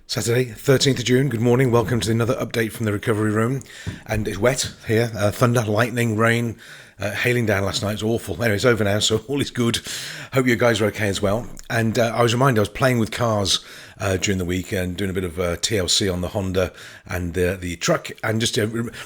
Saturday, 13th of June. Good morning. Welcome to another update from the recovery room. And it's wet here. Thunder, lightning, rain, hailing down last night. It's awful. Anyway, it's over now, so all is good. Hope you guys are okay as well. And I was reminded, I was playing with cars during the week and doing a bit of TLC on the Honda and the truck, and just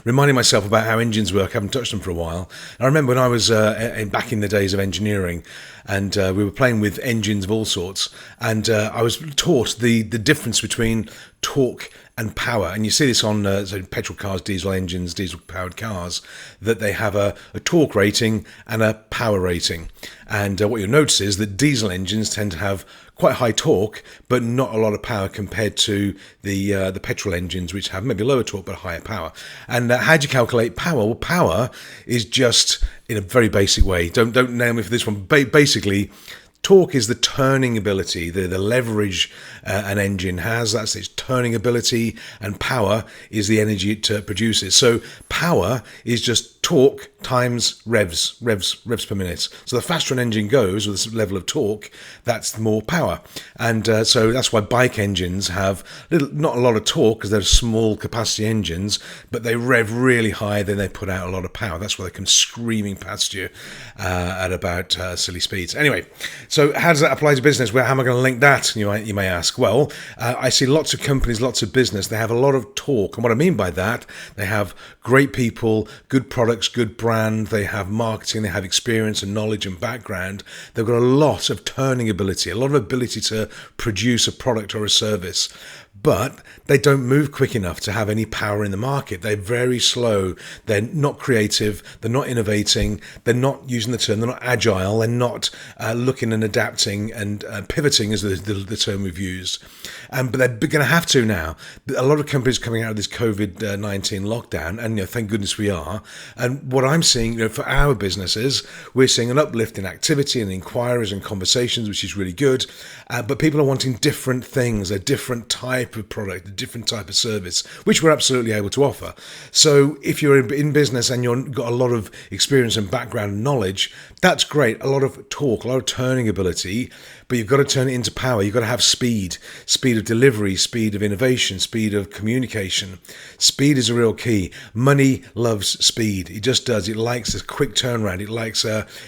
reminding myself about how engines work. I haven't touched them for a while. I remember when I was back in the days of engineering, and we were playing with engines of all sorts, and I was taught the difference between torque and power. And you see this on petrol cars, diesel engines, diesel powered cars, that they have a torque rating and a power rating. And what you'll notice is that diesel engines tend to have quite high torque, but not a lot of power compared to the petrol engines, which have maybe lower torque but higher power. And how do you calculate power? Well, power is just in a very basic way. Don't nail me for this one. Basically, torque is the turning ability, the leverage an engine has. That's its turning ability, and power is the energy it produces. So power is just torque times revs per minute. So the faster an engine goes with this level of torque, that's more power. And so that's why bike engines have not a lot of torque, because they're small capacity engines, but they rev really high, then they put out a lot of power. That's why they come screaming past you at about silly speeds. Anyway, so how does that apply to business? How am I going to link that, you may ask? Well, I see lots of companies, lots of business, they have a lot of torque. And what I mean by that, they have great people, good products, good brand, they have marketing, they have experience and knowledge and background. They've got a lot of turning ability, a lot of ability to produce a product or a service. But they don't move quick enough to have any power in the market. They're very slow. They're not creative. They're not innovating. They're not using the term. They're not agile. They're not looking and adapting and pivoting, is the term we've used. But they're going to have to now. A lot of companies coming out of this COVID-19 lockdown, and thank goodness we are. And what I'm seeing, for our businesses, we're seeing an uplift in activity and inquiries and conversations, which is really good. But people are wanting different things, a different type of product, a different type of service, which we're absolutely able to offer. So if you're in business and you've got a lot of experience and background and knowledge, that's great. A lot of torque, a lot of turning ability, but you've got to turn it into power. You've got to have speed of delivery, speed of innovation, speed of communication. Speed is a real key. Money loves speed. It just does. It likes a quick turnaround. It likes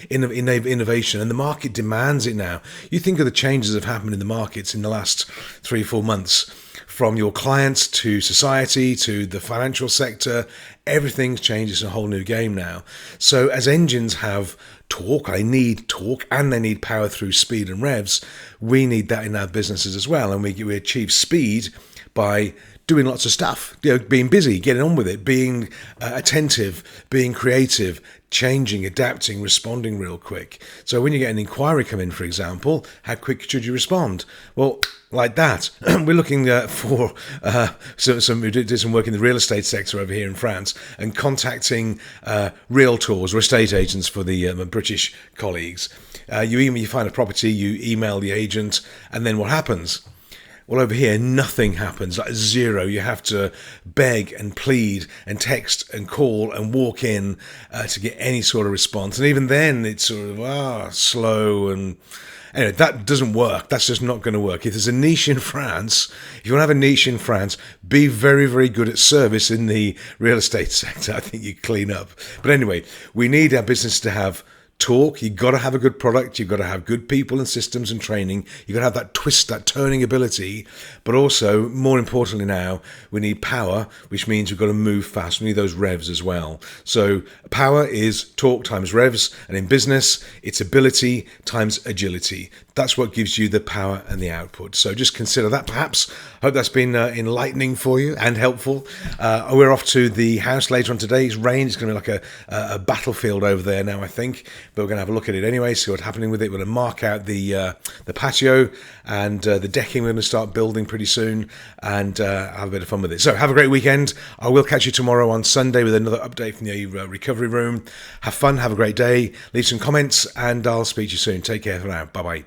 innovation, and the market demands it now. You think of the changes that have happened in the markets in the last 3-4 months. From your clients to society to the financial sector, everything's changed. It's a whole new game now. So as engines have torque, they need torque and they need power through speed and revs. We need that in our businesses as well. And we achieve speed by doing lots of stuff, being busy, getting on with it, being attentive, being creative, changing, adapting, responding real quick. So when you get an inquiry come in, for example, how quick should you respond? Well, like that. We're looking for we did some work in the real estate sector over here in France, and contacting realtors or estate agents for the British colleagues. You find a property, you email the agent, and then what happens? Well, over here, nothing happens, like zero. You have to beg and plead and text and call and walk in to get any sort of response. And even then, it's sort of slow. And anyway, that doesn't work. That's just not going to work. If there's a niche in France, if you want to have a niche in France, be very, very good at service in the real estate sector. I think you clean up. But anyway, we need our business to have talk. You've got to have a good product. You've got to have good people and systems and training. You've got to have that twist, that turning ability. But also, more importantly now, we need power, which means we've got to move fast. We need those revs as well. So power is torque times revs. And in business, it's ability times agility. That's what gives you the power and the output. So just consider that perhaps. Hope that's been enlightening for you and helpful. We're off to the house later on today. It's rain. It's going to be like a battlefield over there now, I think. But we're going to have a look at it anyway, see what's happening with it. We're going to mark out the patio and the decking. We're going to start building pretty soon and have a bit of fun with it. So have a great weekend. I will catch you tomorrow on Sunday with another update from the recovery room. Have fun. Have a great day. Leave some comments and I'll speak to you soon. Take care for now. Bye-bye.